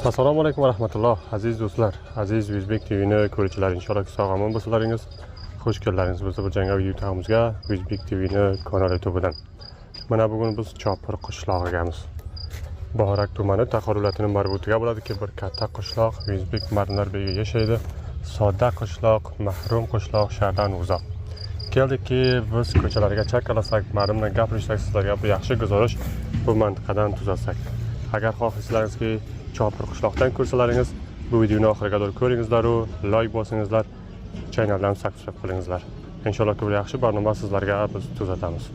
Assalomu alaykum va rahmatulloh. Aziz do'stlar, aziz O'zbek TV'ni ko'ruvchilar, inshaalloh sog' omon bo'lsalaringiz. Xush kelibsiz bo'lsa bir jangoviy YouTube'imizga, O'zbek TV'ni kanal YouTube'dan. Mana bugun biz Chopir qishlog'igamiz. Borak tumani Taqorulatining marbutiga bo'ladiki, bir katta qishloq, O'zbek mardlar birga yashaydi. Sodda qishloq, mahrum qishloq, shardan uzoq. Keldikki, biz ko'chalarga chaqalasak, ma'lum bilan gapirishsak, sizlarga bir yaxshi guzarish bu mintaqadan tuzatsak. Agar xohlasaringizki Chopir qishloqdan ko'rsalaringiz, bu videoni oxiriga qadar ko'ringizlar va like bosingizlar, channelni subscribe qilingizlar. Inshaalloh bir yaxshi barnoma sizlarga biz tuzatamiz.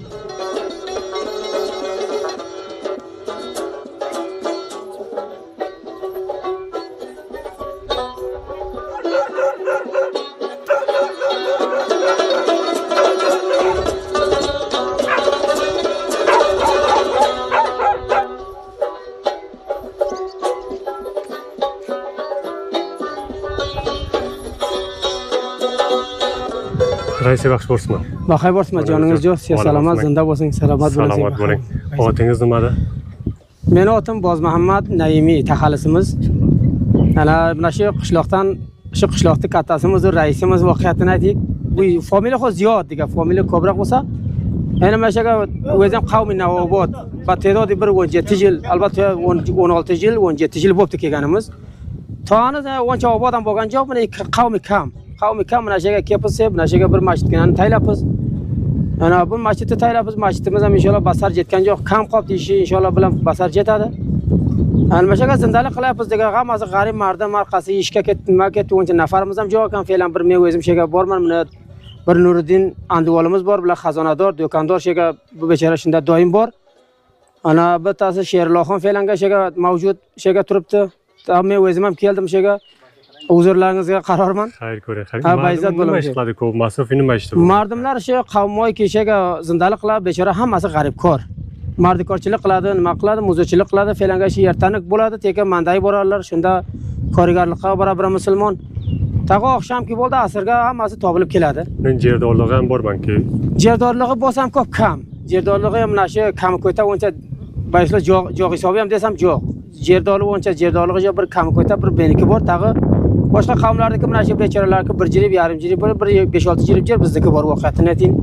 Raisi baxsh bo'lsin. Baxay bo'lsin, joningiz jo'q, salomat, zinda bo'lsing, salomat bo'ling. Salomat bo'ling. Otingiz nimada? Meni otim Bozmuhammad Naimiy, taxallusimiz. Ana mana shu qishloqdan, shu qishloqning kattasimiz, raisimiz voqeatini aytdik. Bu familiya xo ziyod degan, familiya ko'proq bo'lsa, yana mana shu o'zim qavmi Navobod, va ta'dodi bir 17 yil, albatta 16 yil, 17 yil bo'libdi kelganimiz. To'g'ani o'ncha obodam bo'lgan joq, mana qavmi kam. Qavmi kam mana shunga kelib, mana shunga bir masjidni taylabmiz. Ana bu masjidni taylabmiz, masjidimiz ham inshaalloh basar jetgan joq, kam qoldi ishi inshaalloh bilan basar jetadi. Ana mana shunga zindalik qilyapmiz degan hammasi g'arib mardam marqasi ishga ketdi, nima ketdi, o'ncha nafarimiz ham joq ekan, fe'lan bir men o'zim shega borman, mana bir Nuriddin andivolimiz bor, bilan xazonador, do'kondor shega bu bechora shunda doim bor. Ana bittasi Sherloxon fe'langa shega mavjud shega turibdi. Men o'zim ham keldim shega. Huzurlaringizga qarorman. Xayr ko'ring. Bayzat bo'lib ishladi, ko'p masruf nima ishdi bu? Mardimlar shu qavmoy keshaga zindalik qilib, bechora hammasi g'aribkor. Mardikorchilik qiladi, nima qiladi, muzikchilik qiladi, fe'langa shu ertanik bo'ladi, tekin manday borarlar, shunda korigarlikqa barabar musulmon. Tag'i oqshomki bo'ldi, asrga hammasi topilib keladi. Men jerdorligi ham bormanki. Jerdorligi bo'lsam ko'p kam. Jerdorligi ham mana shu kam ko'ta o'ncha bayishlar jo'q hisobi ham desam jo'q. Jerdorligi o'ncha jerdorligi bir kam ko'ta bir beniki bor, tag'i boshqa qavmlardagi mana shu bechoralarga bir jirib, yarim jirib, bir 5-6 jirib jer bizniki bor voqeatini ayting.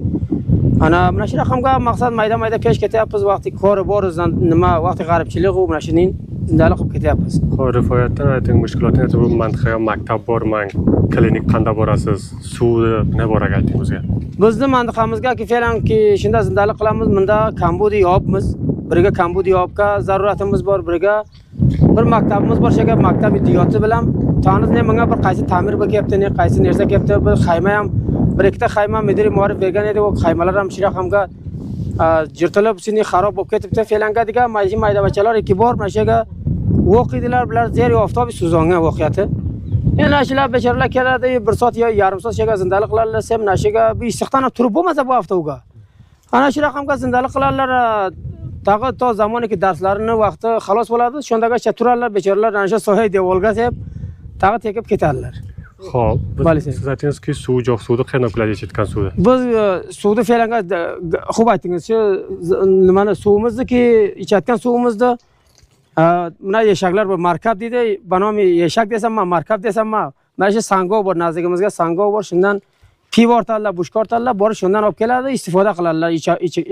Ana mana shu raqamga maqsad mayda-mayda pesh ketyapmiz, vaqti ko'ri bor, nima vaqti g'aribchilik u mana shuning zindalik qilib ketyapmiz. Rifoyatdan ayting, mushkulotni aytib, bu mintaqaga maktab bormang, klinik qanday borasiz, suvni nima bor ayting bizga. Bizning mintaqamizga fe'lanki shunda zindalik qilamiz, bunda Kambodiya yopmiz. Biriga Kambodiya yopga zaruratimiz bor, biriga bir maktabimiz bor, shega maktab iddiyoti bilan Tanrı ne menga bir qaysi ta'mir bo'lib kelibdi, ne qaysi narsa kelibdi, bir xayma ham, bir ikkita xayma mudiri muarif bergan edi, o xaymalar ham shira hamga jirtilib, sini xarob bo'lib ketibdi. Fe'langa degan mayda bachalar ikki bor mana shega o'qiydilar, bular zer oftob suzongan voqeati. Yana shular bechoralar keladi, bir soat yo yarim soat shega zindalik qilarlar, sem mana shega bu istiqdan ham turib bo'lmasa bu avtoga. Ana shu raqamga zindalik qilarlar. Tag'i to zamoniki darslarini vaqti xalos bo'ladi, shundagacha turarlar bechoralar, ana shu soya devolga deb tag'i tekib ketadilar. Xo'p, siz aytingizki, suv yo'q, suvni qaynab keladi ichayotgan suvni. Biz suvni fe'langa xo'p aytingiz, shu nimani suvimizniki, ichayotgan suvimizni mana eshaklar bor, markab deydi, banomi eshak desam, markab desam, mana shu sangov bor, nazdigimizga sangov bor, shundan pivo ortadilar, bushka ortadilar, bor shundan olib keladi, istifoda qiladilar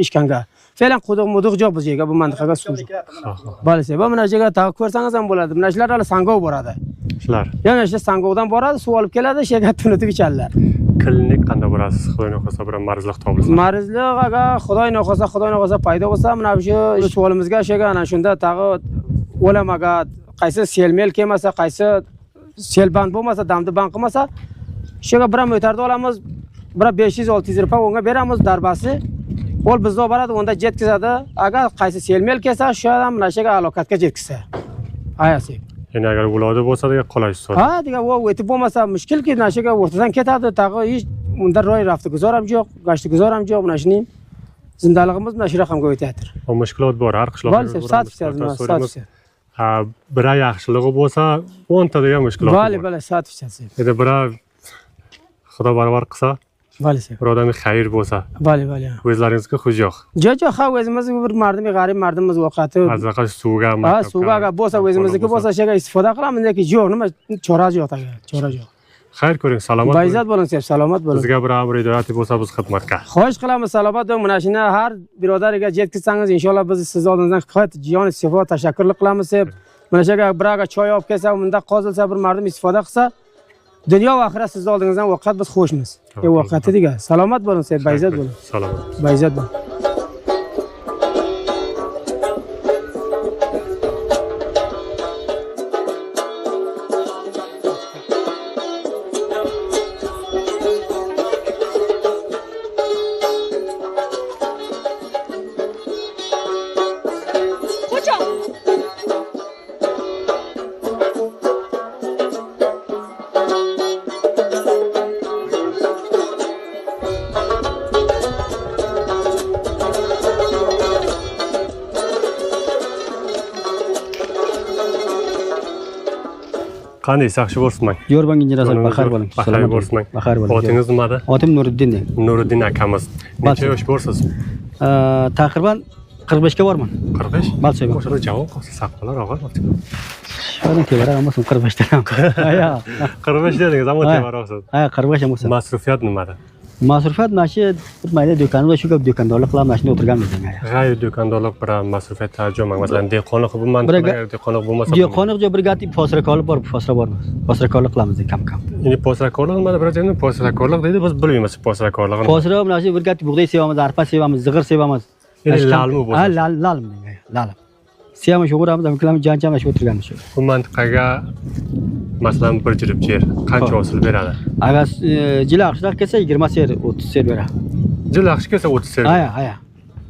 ichganga. Fe'lan quduq jo'q biz yerga bu mintaqaga suv. Balisi, va mana yerga tag'i ko'rsangiz ham bo'ladi. Mana shular hali sangov boradi. Shular. Yana shu sangovdan boradi, suv olib keladi, shega tunitib ichadilar. Klinik qanday borasiz? Xudoning xohlasa bir marizlik topilsa. Marizlik aga Xudoning xohlasa paydo bo'lsa, mana shu savolimizga shega ana shunda tag'i o'lamaga qaysi selmel kelmasa, qaysi selband bo'lmasa, damdi band qilmasa, shega bir ham o'tarda olamiz, bir 500-600 rupiya unga beramiz darbasi. Ol bizda boradi, unda jetkizadi. Agar qaysi selmel kelsa, shu ham mana shega alokatga jetkizsa. Ayasi. Ya'ni agar uloqda bo'lsa degan qolay so'radi. Ha, degan u o'tib bo'lmasa, mushkulki mana shega o'rtadan ketadi, tag'i hech unda ro'y rafti guzor ham yo'q, gashti guzor ham yo'q, mana shuning zindaligimiz mana shu raqamga o'tadir. O mushkulot bor, har qishloqda. Ha, bir yaxshiligi bo'lsa, 10 ta degan mushkulot bor. Bali, satisfaksiya. Endi bir Xudo baravar qilsa, bale sir birodami xayr bo'lsa bale o'zlaringizga xush yo'q jo'jo ha o'zimiz bir mardim g'arib mardimiz vaqti azaqash suvga ha suvga agar bo'lsa o'zimizniki bo'lsa shega istifoda qilamiz lekin yo'q nima choraji yo'q choraji yo'q xayr ko'ring salomat bayzat bo'ling sir salomat bo'ling bizga bir amr hidoyati bo'lsa biz xizmatga xohish qilamiz salomat bo'ling mana shuni har birodariga yetkazsangiz inshaalloh biz siz oldingizdan jon istifoda tashakkur qilamiz deb mana shu biraga choy olib kelsa unda qozilsa bir mardim istifoda qilsa dunyo va oxirat siz oldingizdan vaqt biz xushmiz vaqti degan salomat bo'ling sir bayzat bo'ling salomat bayzat bo'ling qanday yaxshi bo'lsinman yo'rbang injirasan baxar bo'ling baxar bo'lsinman baxar bo'ling otingiz nimada otim nuriddin nuriddin akamiz necha yosh bo'lsiz taqriban 45 ga borman 45 balcha o'shada javob qolsa saqlar og'a shuni tevarak emas 45 dan ha 45 dedingiz ammo tevaroqsiz ha 45 emas masrufiyat nimada masrufiyat mana shu bir mayda do'konda shu do'kondorlik qilib mana shunda o'tirganmiz g'ayri do'kondorlik bilan masrufiyat tarjima masalan dehqonlik bu mantiqda dehqonlik bo'lmasa dehqonlik jo bir gati posrakorlik bor posra bormiz posrakorlik qilamiz kam endi posrakorlik nimada biroz endi posrakorlik deydi biz bilmaymiz posrakorligini posra mana shu bir gati bug'doy sevamiz arpa sevamiz zig'ir sevamiz endi lalmi bo'lsa ha lalim lalim sevamiz o'g'ramiz amiklarimiz janjamlab o'tirganmiz shu bu mantiqaga masalan bir jirib yer qancha hosil beradi agar jila yaxshiroq kelsa 20 ser 30 ser beradi jila yaxshi kelsa 30 ser ha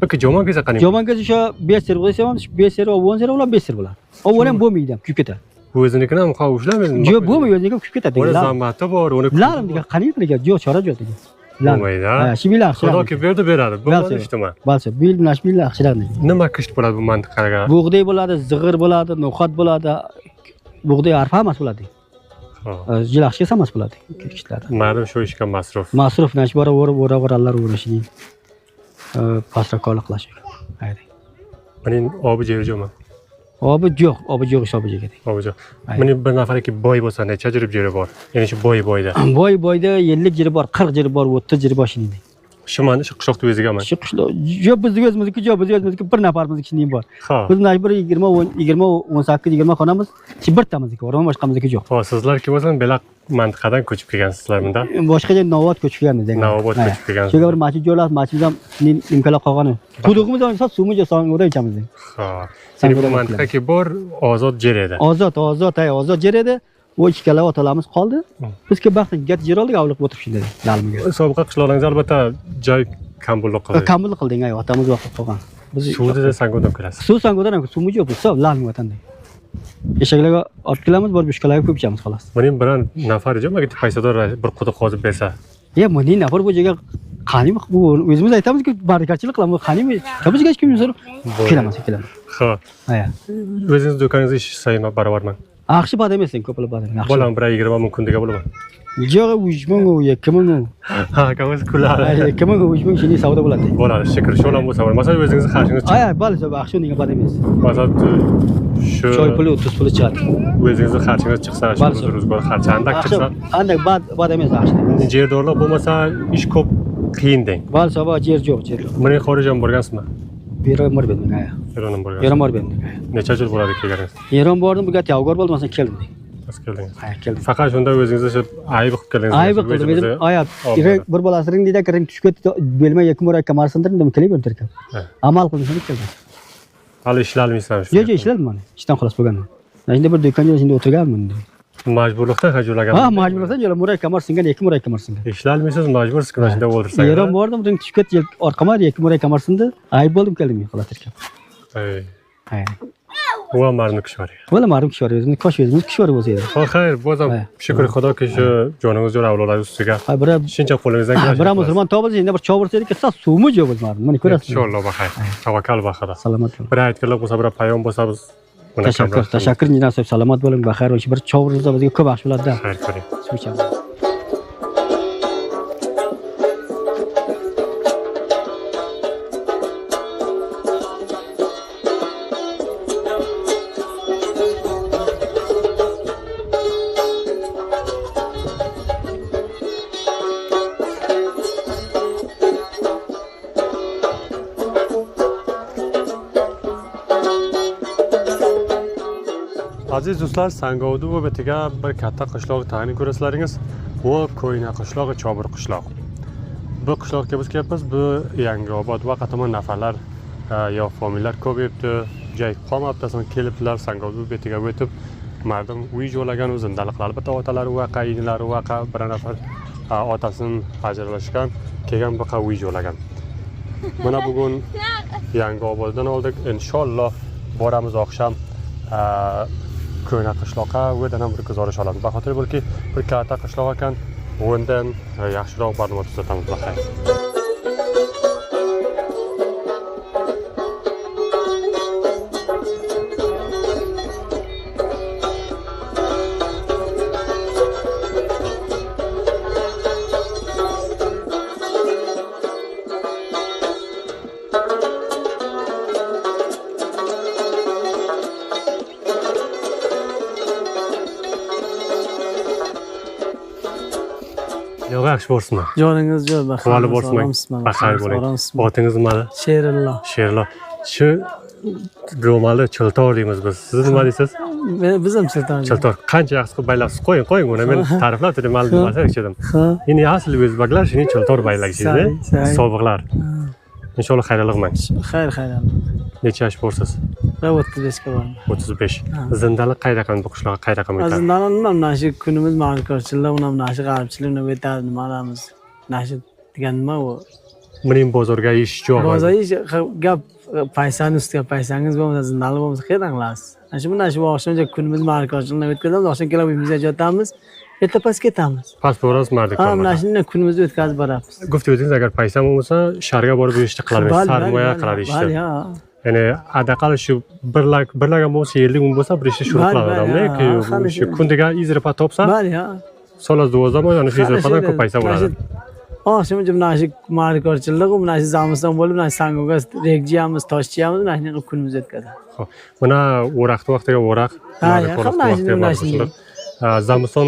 yoki jomon kelsa qanday jomon kelsa shu 5 ser bo'lsa 5 ser 10 ser ular 5 ser bo'ladi u ham bo'lmaydi ham kuyib ketadi o'zinikini ham qovushlamaydi yo'q bo'lmaydi o'ziniki kuyib ketadi uni zammati bor uni lalim degan qanday qilgan yo'q chora yo'q degan bo'lmaydi ha shu bilan xudo kelib berdi beradi bo'lmadi eshitaman balsa bil bilan shu bilan yaxshiroq nima qisht bo'ladi bu mantiqaga bug'doy bo'ladi zig'ir bo'ladi no'xat bo'ladi bug'doy arpa emas bo'ladi jila yaxshi emas bo'ladi kishlarda ma'lum shu ishga masruf nash bora o'ralar o'rashini pasrakorlik qilish haydi mening obi jerjo'man obi yo'q hisobi jegadi obi yo'q mening bir nafarki boy bo'lsa necha jirib jeri bor ya'ni shu boyda boyda 50 jiri bor 40 jiri bor 30 jiri bor shunday shu mana shu qishloqda o'zigaman shu qishloq yo'q bizni o'zimizniki bir nafarimizniki shunday bor biz mana bir 20 18 20 xonamiz shu birtamizniki bor boshqamizniki yo'q sizlarki bo'lsan belaq mantiqadan ko'chib kelgansizlar bunda boshqa joy Navot ko'chib kelganmiz Navot ko'chib kelgansiz shu bir masjid joylar masjiddan imkonlar qolgani qudug'imiz ham suvimiz sovunga ichamiz ha bu mantiqaki bor ozod jer edi ozod jer edi u ikkala otalarimiz qoldi bizga baxtli gat jer oldik avliq o'tirib shunday lalimga sobiqa qishloqlaringiz albatta joy kamburlik qildi kamburlik qilding otamiz vaqt qolgan biz suvda sangodan kirasiz suv sangodan suvimiz yo'q biz lalim vatanda eshaklarga olib kelamiz borib ishkalarga ko'p ichamiz xolos mening bir nafar jo'maga paysador bir quduq qozib bersa mening nafar bu joyga qani bu o'zimiz aytamizki barakachilik qilamiz qani bizga hech kim kelamiz ha o'zingiz do'koningizda ish sayin barobarman yaxshi bad emassan ko'plab bad emas bolam bir 20 ming kundiga bo'laman yo'q 3 ming 2 ming ha kamaz kuladi 2 ming 3 ming shunday savdo bo'ladi shukr shu bilan bo'lsa masalan o'zingizni xarjingiz bali yaxshi unga bad emas masalan shu choy puli 30 puli chiqadi o'zingizni xarjingiz chiqsa shu ro'zg'or xarji andak chiqsa andak bad emas yaxshi jerdorlar bo'lmasa ish ko'p qiyin deng balsa yer yo'q men xorijga borgansizmi Eron borganman Eron borganman necha yil bo'ladi kelganingiz Eron bordim bu gat yavgor bo'ldi masalan keldim keldim faqat shunda o'zingizni shu ayb qilib keldingiz ayb qildim bir bolasi ringda kiring tushib ketdi belma yakun mo'ray kamarsindirdim kelib o'tirdim amal qildim keldim hali ishlalmaysan shu yo'q ishladim mana ishdan xalos bo'lganman endi bir do'konda shunda o'tirganman majburlikdan hajulagan majburlikdan yo'q mo'ray kamar singan yakun mo'ray kamar singan ishlalmaysiz majbursiz mana shunda o'ldirsangiz Eron bordim ring tushib ketdi orqama yakun mo'ray kamar sindi ayb bo'ldim keldim xalos tirkab va marni kishvar wala marim kishvar o'zimiz kosh o'zimiz kishvar bo'lsa edi xayr bozam shukr xudoga shu joningiz jo'r avlodlar ustiga shuncha qo'lingizdan keladi bir musulmon topilsa endi bir chovrsa edi kelsa suvmi yo'q bizlarni mana ko'rasiz inshaalloh baxay tavakkal baxada salomat bo'ling bir aytganlar bo'lsa bir payon bo'lsa biz tashakkur jinosib salomat bo'ling baxayr o'sha bir chovringiz bizga ko'p yaxshi bo'ladi-da xayr ko'ring suv ichamiz Aziz do'stlar, Sangovdi bo'bitiga bir katta qishloq tagini ko'rasizlaringiz. Bu Ko'yna qishlog'i, Chobir qishlog'i. Bu qishloqqa biz kelyapmiz. Bu Yangiobod va qatama nafarlar yo familiyalar ko'payibdi. Joy qolmabdi, so'ng kelibdilar Sangovdi bo'bitiga o'tib, mardum uy jo'lagan o'zindaliqlar. Albatta otalari va qayinlari va bir nafar otasini ajralashgan, kelgan bir uy jo'lagan. Mana bugun Yangioboddan oldik. Inshaalloh boramiz oqsham Ko'yna qishloqqa o'dan bir guzarish olamiz. Baxotir bo'lki, bir katta qishloq ekan, o'ndan yaxshiroq barnoma tuzatamiz. Baxay. Yaxshi bo'lsin. Joningiz joy baxay. Quvonib bo'lsin. Baxay bo'ling. Otingiz nima? Sherillo. Sherillo. Shu go'mali chiltor deymiz biz. Siz nima deysiz? Biz ham chiltor. Chiltor. Qancha yaxshi qilib baylabsiz? Qo'ying uni. Men ta'riflab dedim, ma'lumot berishdim. Endi asl o'zbeklar shuni chiltor baylagishdi. Sobiqlar. Inshaalloh xayrlig'man. Xayr. Necha yosh bo'lsiz? 35 ga borman. 35. Zindalik qay raqam bu qishloq, qay raqam o'tadi? Zindalik mana shu kunimiz ma'rifatchilar, mana shu g'arbchilikni o'tadi, nimalarimiz. Mana shu degan nima u? Mening bozorga ish jo'q. Bozor ish gap paysani ustiga paysangiz bo'lmasa, zindalik bo'lmasa qayerdan qilasiz? Mana shu oqshomcha kunimiz ma'rifatchilikni o'tkazamiz, oqshom kelib uyimizga jotamiz. Erta past ketamiz. Past boramiz mardik. Ha, mana shunday kunimizni o'tkazib boramiz. Guftingiz agar paysam bo'lmasa, sharga borib ishni qiladi, sarmoya qiladi ishni. Ya'ni adaqal shu bir lagan bo'lsa, 50 kun bo'lsa, bir ishni shuru qiladi odamlar-ku. Shu kundiga izripa topsa, so'laz dovozdan yana shu izripadan ko'p paysa bo'ladi. Oqshomcha mana shu ma'rifatchilik, mana shu zamiston bo'lib, mana sangoga regjiyamiz, toshchiyamiz, mana shunday kunimizni o'tkazamiz. Xo'p. Mana o'raqni vaqtiga o'raq, Zamiston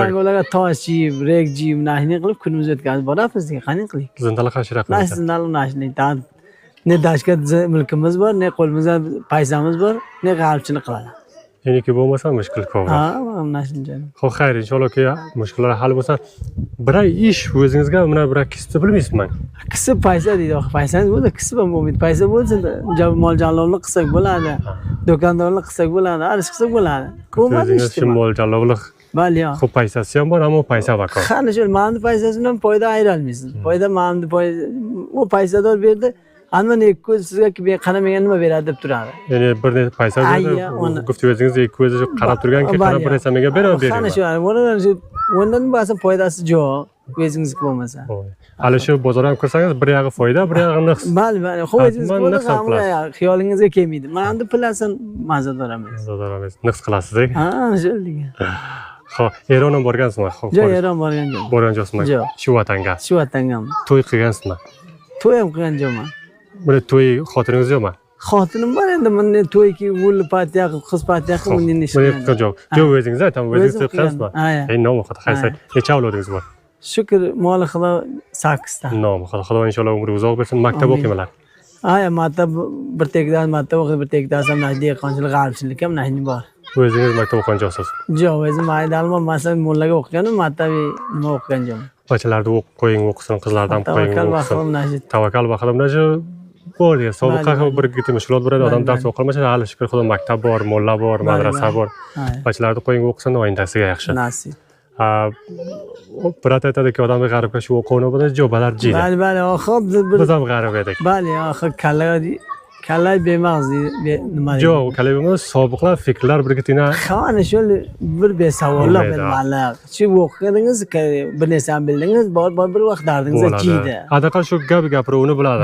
sangolarga tosh yeb, reg yeb, nahni qilib kunimizni o'tkazib boramiz. Qani qilik? Zindalik qancha raqam? Zindalik nashni. Ne dashka mulkimiz bor, ne qo'limizda paysamiz bor, ne g'arbchilik qiladi. Meniki bo'lmasa mushkul ko'p. Ha, mana shunday. Xo'p, xayr, inshaallohki mushkullar hal bo'lsa, biray ish o'zingizga mana bir kisib bilmaysizmi? Kisib paysa deydi. Paysangiz bo'lsa, kisib ham bo'lmaydi. Paysa bo'lsa, mol jonlovlik qilsak bo'ladi. Do'kondorlik qilsak bo'ladi, arish qilsak bo'ladi. Ko'madi ishda. Mol jonlovlik. Bali, ha. Xo'p, paysasi ham bor, ammo paysa vakol. Qani shu ma'mni paysasidan foyda ayira olmaysiz. Foyda ma'mni u paysador berdi. Ana ne ko'z sizga qaramagan nima beradi deb turadi. Ya'ni bir necha paysa berdi. Guftingiz ikki ko'zi qarab turganki, qarab bir narsa menga berib bering. Qani shu, undan bo'lsa foydasi yo'q, o'zingizga bo'lmasa. Hali shu bozor ham kirsangiz, bir yog'i foyda, bir yog'i naqs. Bali, xo'p, o'zingizga xiyolingizga kelmaydi. Ma'mni pilasin mazador emas. Mazador emas. Naqs qilasiz-ku. Ha, shu degan. Xo'p, Eron ham borgansizmi? Xo'p. Yo'q, Eron borgan yo'q. Borgan jo'sizmi? Shu vatanga. Shu vatangami? To'y qilgansizmi? To'y ham qilgan jo'man. Buni to'y xotiringiz yo'qmi? Xotinim bor endi, men to'yki o'l partiya qilib, qiz partiya qilib, men ish qilaman. Yo'q, yo'q, o'zingiz aytamiz, o'zingiz to'y qilasizmi? Nomi xato, qaysi? Necha avlodingiz bor? Shukr, moli xudo 8 ta. Nomi xudo, xudo inshaalloh umri uzoq bersin. Maktab o'qiymanlar. Maktab bir tekdan maktab o'qib, bir tekdan ham dehqonchilik, g'arbchilik ham nahni bor. O'zingiz maktab o'qigan joysiz? Yo'q, o'zim maydalma, masalan, mollaga o'qiganim, maktabiy nima o'qigan joyman. Bachchalarni qo'ying o'qisin, qizlardan qo'ying o'qisin. Tavakkal baqidim, naji bo'ldi. Sobiqqa bir giti mashg'ulot bo'ladi, odam dars o'qilmasa, hali shukr xudo maktab bor, molla bor, madrasa bor. Bachchalarni qo'ying o'qisin, oyindasiga yaxshi. Nasib. Birat aytadiki, odamga g'aribga shu o'quvni bo'ladi, jo'balar jiydi. Bali, xo'p, biz ham g'arib edik. Bali, kallay bemag'zi nima deydi? Yo'q, kallay bemag'zi, sobiqlar fikrlar birgitina. Qani shu bir besavollar bilmalar. Shu o'qiganingiz, bir narsani bildingiz, bir vaqt dardingiz jiydi. Adaqal shu gapiruvni biladi.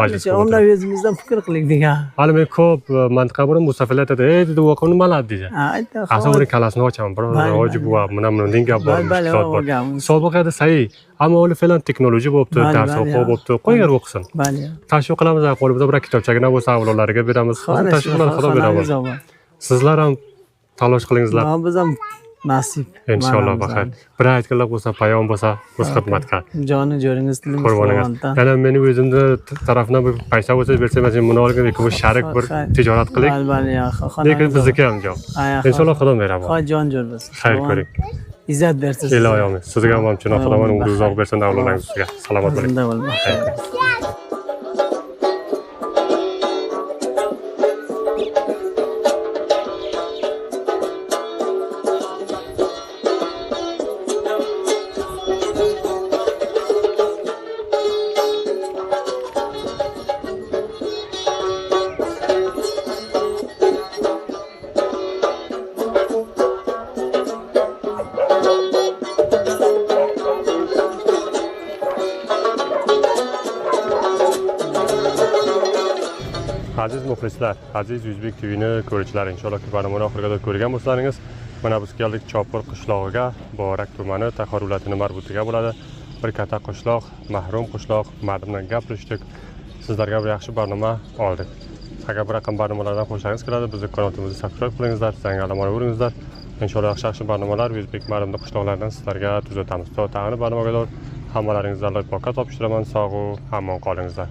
Bali, onda o'zimizdan fikr qiling degan. Hali men ko'p mantiqa bor, musafirlar aytadi, dedi o'quvni malad deydi. Asal uni kallasini ochaman, biroz hoji buva, mana gap bor. Sobiqda sayi, ammo u falan texnologiya bo'libdi, dars o'qib bo'libdi, qo'ygan o'qisin. Bali. Tashviq qilamiz, qo'limizda bir kitobchagina bo'lsa, avlodlariga beramiz. Tashviqlar xudo beramiz. Sizlar ham talosh qilingizlar. Biz ham nasib. inshaalloh baxil bir aytganlar bo'lsa payon bo'lsa o'z xizmatga Joni jo'ringiz tilimiz qurboniga yana meni o'zimni tarafdan bir paysa bo'lsa bersa men buni olgan bu sharik bir tijorat qilik lekin bizniki ham yo'q inshaalloh xudo beradi Xo'j jon jo'r bo'lsin. xayr ko'ring Izzat bersin. iloyim sizga ham chunoq qilaman umri uzoq bersin avlodlaringiz sizga salomat bo'ling Zinda bo'lma. aziz muxlislar aziz O'zbek TV'ni ko'ruvchilar inshaalloh barnomani oxiriga ko'rgan bo'lsalaringiz mana biz keldik Chopur qishlog'iga Borak tumani Taxor viloyatining marbutiga bo'ladi bir katta qishloq mahrum qishloq mardim bilan gaplashdik sizlarga bir yaxshi barnoma oldik agar bir raqam barnomalardan xo'shlaringiz keladi bizni kanalimizni subscribe qilingizlar zangalamani uringizlar inshaalloh yaxshi barnomalar O'zbek mardimda qishloqlardan sizlarga tuzatamiz to tag'ini barnomaga hamalaringizga Alloh poka topshiraman sog' va omon qolingizlar